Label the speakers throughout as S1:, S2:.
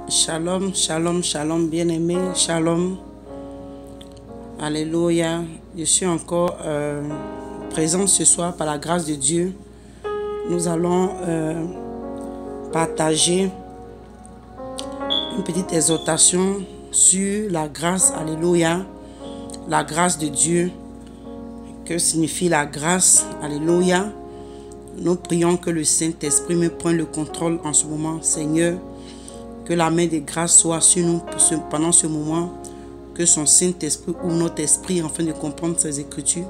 S1: Shalom, shalom, shalom, bien-aimé, shalom. Alléluia. Je suis encore présent ce soir par la grâce de Dieu. Nous allons partager une petite exhortation sur la grâce. Alléluia. La grâce de Dieu. Que signifie la grâce? Alléluia. Nous prions que le Saint-Esprit me prenne le contrôle en ce moment, Seigneur. Que la main de grâce soit sur nous pendant ce moment. Que son Saint-Esprit ouvre notre esprit afin de comprendre ces Écritures.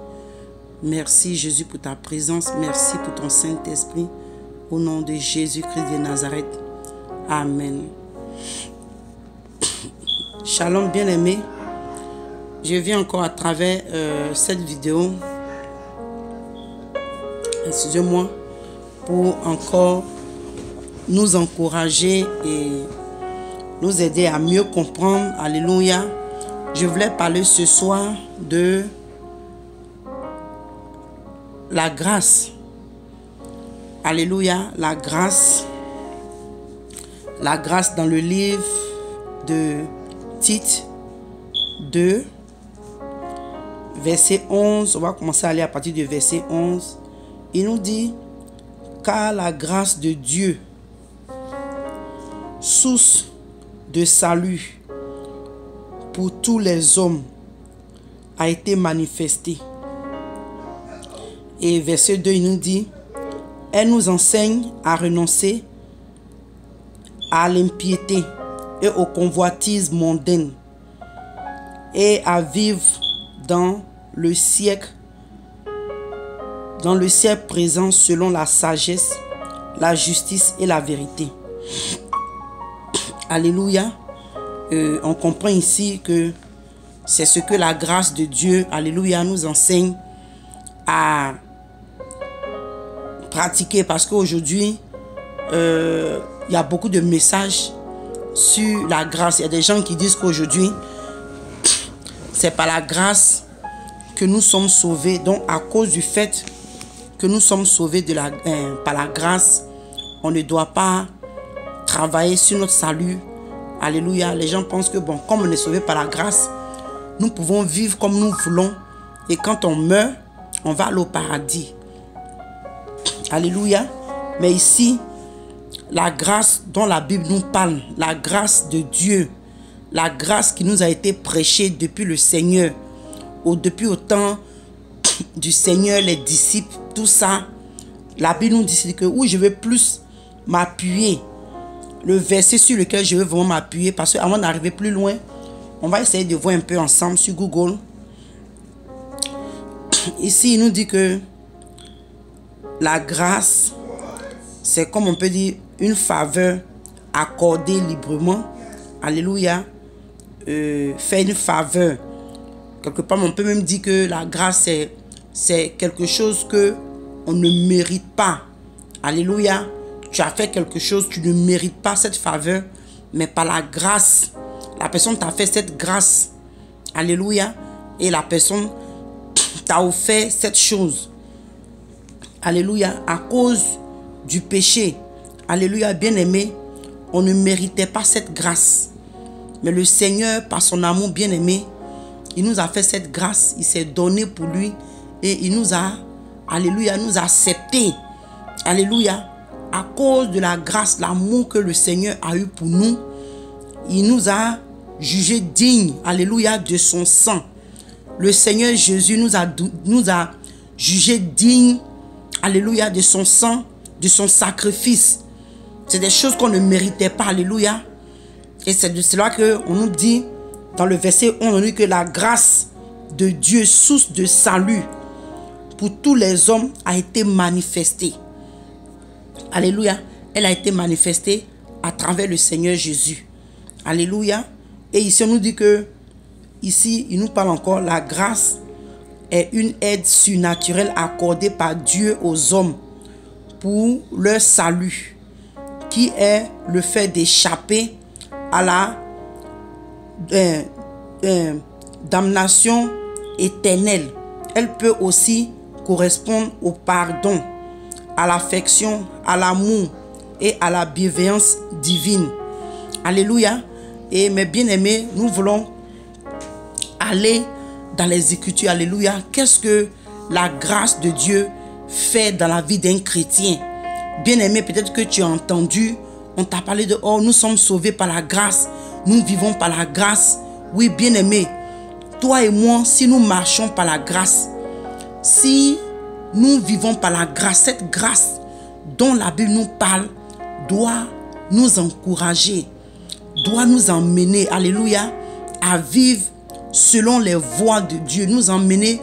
S1: Merci Jésus pour ta présence. Merci pour ton Saint-Esprit. Au nom de Jésus-Christ de Nazareth. Amen. Shalom bien-aimé. Je viens encore à travers cette vidéo. Excusez-moi. Pour encore nous encourager et nous aider à mieux comprendre. Alléluia. Je voulais parler ce soir de la grâce. Alléluia. La grâce. La grâce dans le livre de Tite 2, verset 11. On va commencer à aller à partir du verset 11. Il nous dit: car la grâce de Dieu, source de salut pour tous les hommes, a été manifestée. Et verset 2, il nous dit: elle nous enseigne à renoncer à l'impiété et aux convoitises mondaines et à vivre dans le siècle présent selon la sagesse, la justice et la vérité. Alléluia. On comprend ici que c'est ce que la grâce de Dieu, alléluia, nous enseigne à pratiquer. Parce qu'aujourd'hui, il y a beaucoup de messages sur la grâce. Il y a des gens qui disent qu'aujourd'hui, c'est par la grâce que nous sommes sauvés. Donc, à cause du fait que nous sommes sauvés par la grâce, on ne doit pas travailler sur notre salut. Alléluia. Les gens pensent que, bon, comme on est sauvé par la grâce, nous pouvons vivre comme nous voulons. Et quand on meurt, on va aller au paradis. Alléluia. Mais ici, la grâce dont la Bible nous parle, la grâce de Dieu, la grâce qui nous a été prêchée depuis le Seigneur, depuis au temps du Seigneur, les disciples, tout ça, la Bible nous dit que où je veux plus m'appuyer, le verset sur lequel je veux vraiment m'appuyer, parce qu'avant d'arriver plus loin, on va essayer de voir un peu ensemble sur Google. Ici, il nous dit que la grâce, c'est comme on peut dire une faveur accordée librement. Alléluia. Faire une faveur. Quelque part, on peut même dire que la grâce, c'est quelque chose que on ne mérite pas. Alléluia. Tu as fait quelque chose, tu ne mérites pas cette faveur, mais par la grâce, la personne t'a fait cette grâce. Alléluia. Et la personne t'a offert cette chose. Alléluia. À cause du péché. Alléluia. Bien-aimé, on ne méritait pas cette grâce. Mais le Seigneur, par son amour bien-aimé, il nous a fait cette grâce. Il s'est donné pour lui. Et il nous a, alléluia, nous a acceptés. Alléluia. À cause de la grâce, l'amour que le Seigneur a eu pour nous, il nous a jugés dignes, alléluia, de son sang. Le Seigneur Jésus nous a jugés dignes, alléluia, de son sang, de son sacrifice. C'est des choses qu'on ne méritait pas, alléluia. Et c'est de cela qu'on nous dit, dans le verset 11, on dit que la grâce de Dieu, source de salut pour tous les hommes, a été manifestée. Alléluia. Elle a été manifestée à travers le Seigneur Jésus. Alléluia. Et ici, on nous dit que, ici, il nous parle encore, la grâce est une aide surnaturelle accordée par Dieu aux hommes pour leur salut, qui est le fait d'échapper à la damnation éternelle. Elle peut aussi correspondre au pardon, à l'affection, à l'amour et à la bienveillance divine. Alléluia. Et mes bien-aimés, nous voulons aller dans les Écritures. Alléluia. Qu'est-ce que la grâce de Dieu fait dans la vie d'un chrétien? Bien-aimé, peut-être que tu as entendu, on t'a parlé de « Oh, nous sommes sauvés par la grâce. Nous vivons par la grâce. » Oui, bien-aimé, toi et moi, si nous marchons par la grâce, si nous vivons par la grâce, cette grâce dont la Bible nous parle doit nous encourager, doit nous emmener, alléluia, à vivre selon les voies de Dieu, nous emmener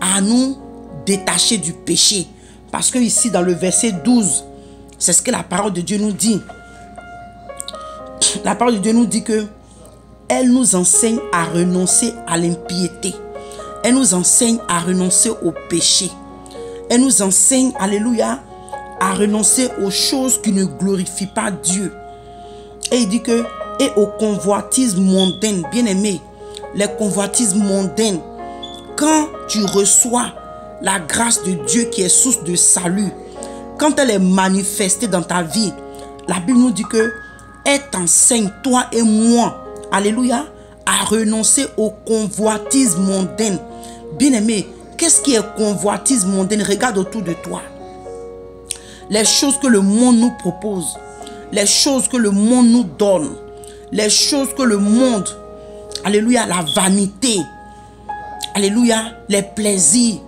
S1: à nous détacher du péché. Parce que ici, dans le verset 12, c'est ce que la parole de Dieu nous dit. La parole de Dieu nous dit que elle nous enseigne à renoncer à l'impiété. Elle nous enseigne à renoncer au péché. Elle nous enseigne, alléluia, à renoncer aux choses qui ne glorifient pas Dieu. Et il dit que, et aux convoitises mondaines, bien aimés, les convoitises mondaines, quand tu reçois la grâce de Dieu qui est source de salut, quand elle est manifestée dans ta vie, la Bible nous dit que elle t'enseigne, toi et moi, alléluia, à renoncer aux convoitises mondaines. Bien aimé, qu'est-ce qui est convoitise mondaine? Regarde autour de toi. Les choses que le monde nous propose, les choses que le monde nous donne, les choses que le monde, alléluia, la vanité, alléluia, les plaisirs,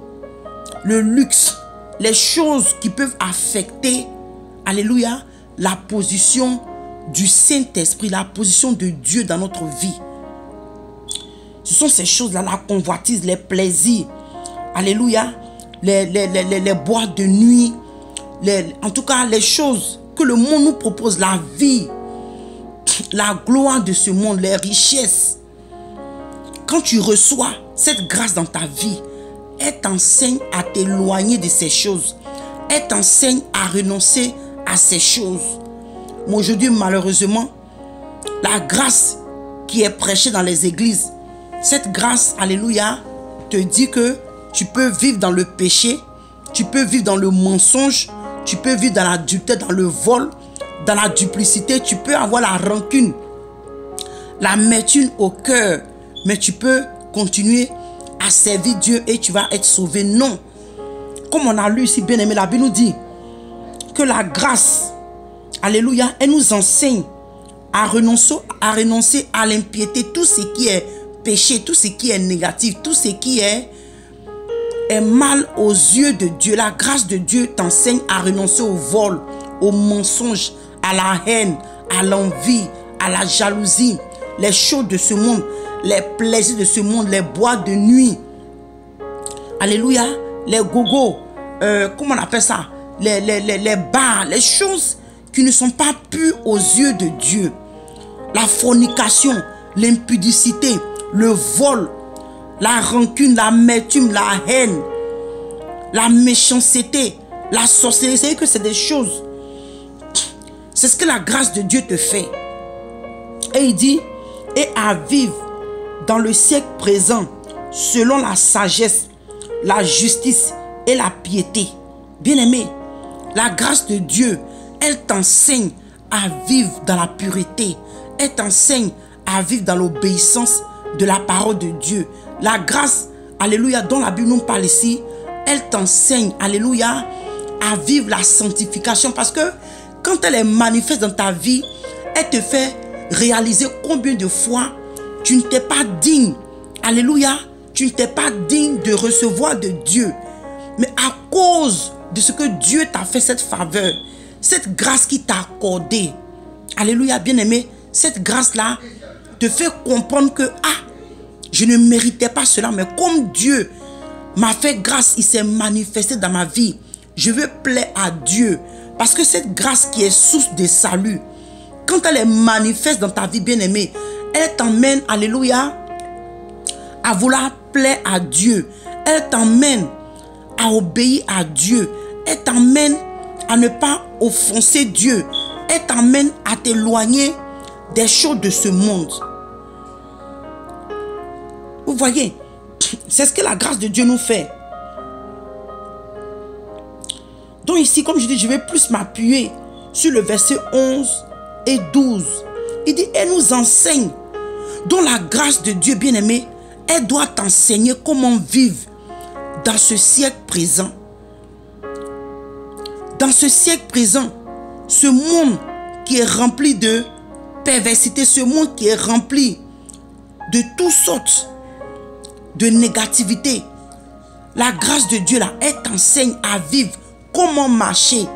S1: le luxe, les choses qui peuvent affecter, alléluia, la position du Saint-Esprit, la position de Dieu dans notre vie. Ce sont ces choses-là, la convoitise, les plaisirs, alléluia, les boîtes de nuit, en tout cas les choses que le monde nous propose, la vie, la gloire de ce monde, les richesses. Quand tu reçois cette grâce dans ta vie, elle t'enseigne à t'éloigner de ces choses. Elle t'enseigne à renoncer à ces choses. Mais aujourd'hui, malheureusement, la grâce qui est prêchée dans les églises, cette grâce, alléluia, te dit que tu peux vivre dans le péché, tu peux vivre dans le mensonge, tu peux vivre dans l'adultère, dans le vol, dans la duplicité, tu peux avoir la rancune, l'amertume au cœur, mais tu peux continuer à servir Dieu et tu vas être sauvé. Non. Comme on a lu ici, bien aimé, la Bible nous dit que la grâce, alléluia, elle nous enseigne à renoncer à l'impiété, tout ce qui est péché, tout ce qui est négatif, tout ce qui est mal aux yeux de Dieu. La grâce de Dieu t'enseigne à renoncer au vol, au mensonge, à la haine, à l'envie, à la jalousie, les choses de ce monde, les plaisirs de ce monde, les boîtes de nuit. Alléluia, les gogos, comment on appelle ça? Les bars, les choses qui ne sont pas pures aux yeux de Dieu. La fornication, l'impudicité, le vol, la rancune, l'amertume, la haine, la méchanceté, la sorcellerie. C'est que c'est des choses. C'est ce que la grâce de Dieu te fait. Et il dit, et à vivre dans le siècle présent, selon la sagesse, la justice et la piété. Bien-aimé, la grâce de Dieu, elle t'enseigne à vivre dans la pureté. Elle t'enseigne à vivre dans l'obéissance de la parole de Dieu. La grâce, alléluia, dont la Bible nous parle ici, elle t'enseigne, alléluia, à vivre la sanctification. Parce que quand elle est manifeste dans ta vie, elle te fait réaliser combien de fois tu ne t'es pas digne. Alléluia, tu ne t'es pas digne de recevoir de Dieu. Mais à cause de ce que Dieu t'a fait, cette faveur, cette grâce qui t'a accordée, alléluia, bien-aimé, cette grâce-là te fait comprendre que, je ne méritais pas cela, mais comme Dieu m'a fait grâce, il s'est manifesté dans ma vie, je veux plaire à Dieu. Parce que cette grâce qui est source de salut, quand elle est manifeste dans ta vie, bien-aimée, elle t'emmène, alléluia, à vouloir plaire à Dieu. Elle t'emmène à obéir à Dieu. Elle t'emmène à ne pas offenser Dieu. Elle t'emmène à t'éloigner des choses de ce monde. Vous voyez, c'est ce que la grâce de Dieu nous fait. Donc ici, comme je dis, je vais plus m'appuyer sur le verset 11 et 12. Il dit, elle nous enseigne. Dont la grâce de Dieu, bien-aimé, elle doit t'enseigner comment vivre dans ce siècle présent. Dans ce siècle présent, ce monde qui est rempli de perversité, ce monde qui est rempli de toutes sortes de négativité, la grâce de Dieu là, elle t'enseigne à vivre, comment marcher,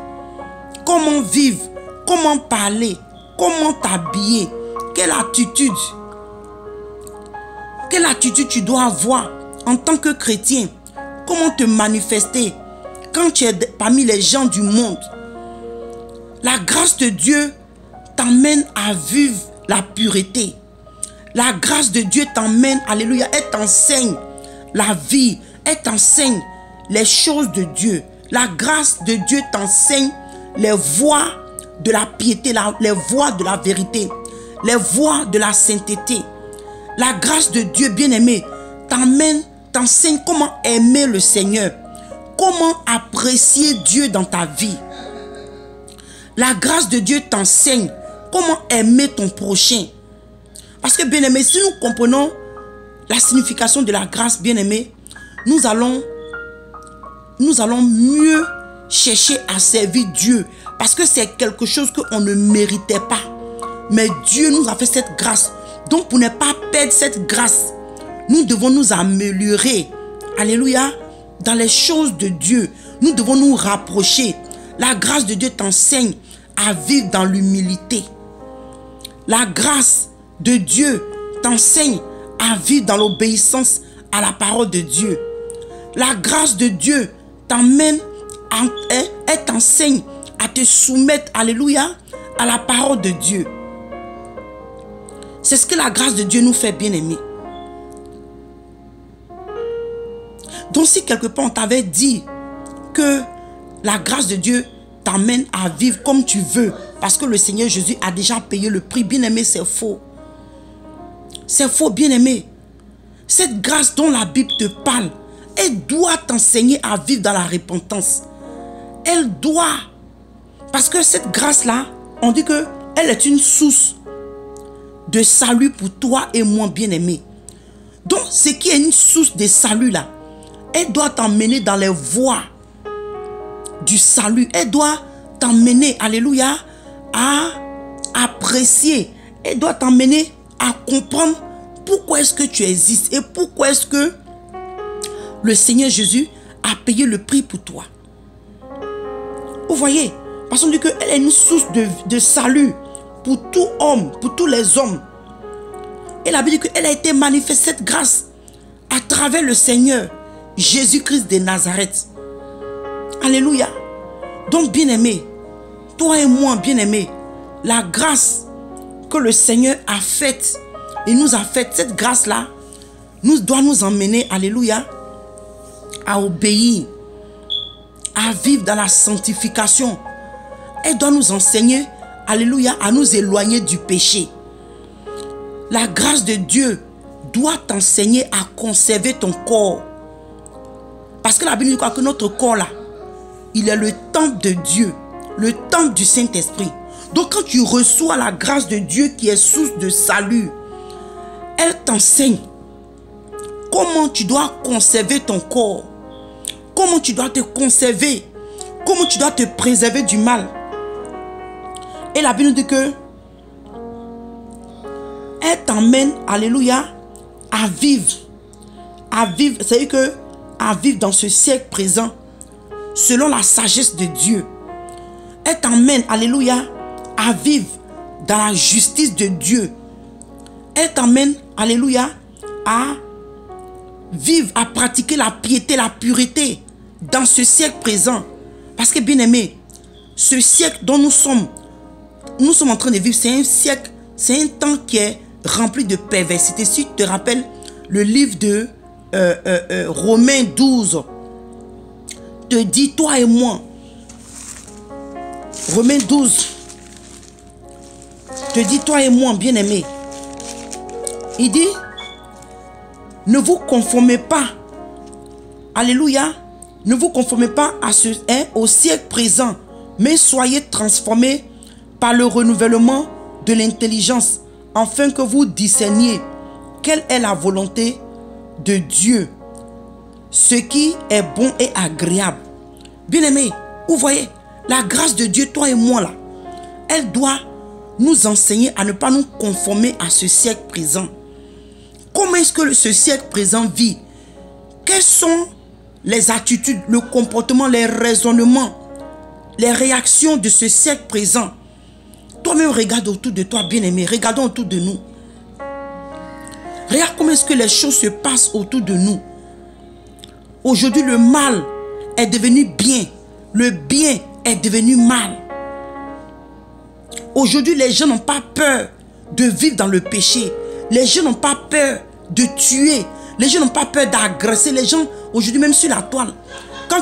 S1: comment vivre, comment parler, comment t'habiller, quelle attitude tu dois avoir en tant que chrétien, comment te manifester quand tu es parmi les gens du monde. La grâce de Dieu t'emmène à vivre la pureté. La grâce de Dieu t'emmène, alléluia, elle t'enseigne la vie, elle t'enseigne les choses de Dieu. La grâce de Dieu t'enseigne les voies de la piété, les voies de la vérité, les voies de la sainteté. La grâce de Dieu, bien-aimé, t'enseigne comment aimer le Seigneur, comment apprécier Dieu dans ta vie. La grâce de Dieu t'enseigne comment aimer ton prochain. Parce que, bien-aimé, si nous comprenons la signification de la grâce, bien-aimé, nous allons mieux chercher à servir Dieu. Parce que c'est quelque chose qu'on ne méritait pas. Mais Dieu nous a fait cette grâce. Donc, pour ne pas perdre cette grâce, nous devons nous améliorer. Alléluia. Dans les choses de Dieu, nous devons nous rapprocher. La grâce de Dieu t'enseigne à vivre dans l'humilité. La grâce de Dieu t'enseigne à vivre dans l'obéissance à la parole de Dieu. La grâce de Dieu t'emmène, elle t'enseigne à te soumettre, alléluia, à la parole de Dieu. C'est ce que la grâce de Dieu nous fait, bien-aimés. Donc si quelque part on t'avait dit que la grâce de Dieu t'amène à vivre comme tu veux, parce que le Seigneur Jésus a déjà payé le prix, bien-aimé, c'est faux. C'est faux, bien-aimé. Cette grâce dont la Bible te parle, elle doit t'enseigner à vivre dans la repentance. Elle doit. Parce que cette grâce-là, on dit qu'elle est une source de salut pour toi et moi, bien-aimé. Donc, ce qui est une source de salut là, elle doit t'emmener dans les voies du salut. Elle doit t'emmener, alléluia, à apprécier. Elle doit t'emmener à comprendre pourquoi est-ce que tu existes et pourquoi est-ce que le Seigneur Jésus a payé le prix pour toi. Vous voyez, parce qu'on dit qu'elle est une source de salut pour tout homme, pour tous les hommes. Et la Bible dit qu'elle a été manifestée, cette grâce, à travers le Seigneur Jésus-Christ de Nazareth. Alléluia. Donc, bien-aimé, toi et moi, bien-aimé, la grâce que le Seigneur a faite, il nous a faite, cette grâce-là, doit nous emmener, alléluia, à obéir, à vivre dans la sanctification. Elle doit nous enseigner, alléluia, à nous éloigner du péché. La grâce de Dieu doit t'enseigner à conserver ton corps. Parce que la Bible dit que notre corps là, il est le temple de Dieu, le temple du Saint-Esprit. Donc quand tu reçois la grâce de Dieu qui est source de salut, elle t'enseigne comment tu dois conserver ton corps, comment tu dois te conserver, comment tu dois te préserver du mal. Et la Bible dit que elle t'emmène, alléluia, à vivre, c'est-à-dire que à vivre dans ce siècle présent selon la sagesse de Dieu. Elle t'emmène, alléluia, à vivre dans la justice de Dieu. Elle t'emmène, alléluia, à vivre, à pratiquer la piété, la pureté dans ce siècle présent. Parce que, bien aimé, ce siècle dont nous sommes en train de vivre, c'est un siècle, c'est un temps qui est rempli de perversité. Si tu te rappelles le livre de Romains 12, te dit, toi et moi, Romains 12, te dit, toi et moi, bien-aimé, il dit, ne vous conformez pas, alléluia, ne vous conformez pas à au siècle présent, mais soyez transformés par le renouvellement de l'intelligence, afin que vous discerniez quelle est la volonté de Dieu, ce qui est bon et agréable. Bien-aimés, vous voyez, la grâce de Dieu, toi et moi là, elle doit nous enseigner à ne pas nous conformer à ce siècle présent. Comment est-ce que ce siècle présent vit? Quelles sont les attitudes, le comportement, les raisonnements, les réactions de ce siècle présent? Toi-même, regarde autour de toi, bien-aimé. Regardons autour de nous. Regarde comment est-ce que les choses se passent autour de nous. Aujourd'hui, le mal est devenu bien. Le bien est devenu mal. Aujourd'hui, les gens n'ont pas peur de vivre dans le péché. Les gens n'ont pas peur de tuer. Les gens n'ont pas peur d'agresser. Les gens, aujourd'hui, même sur la toile, quand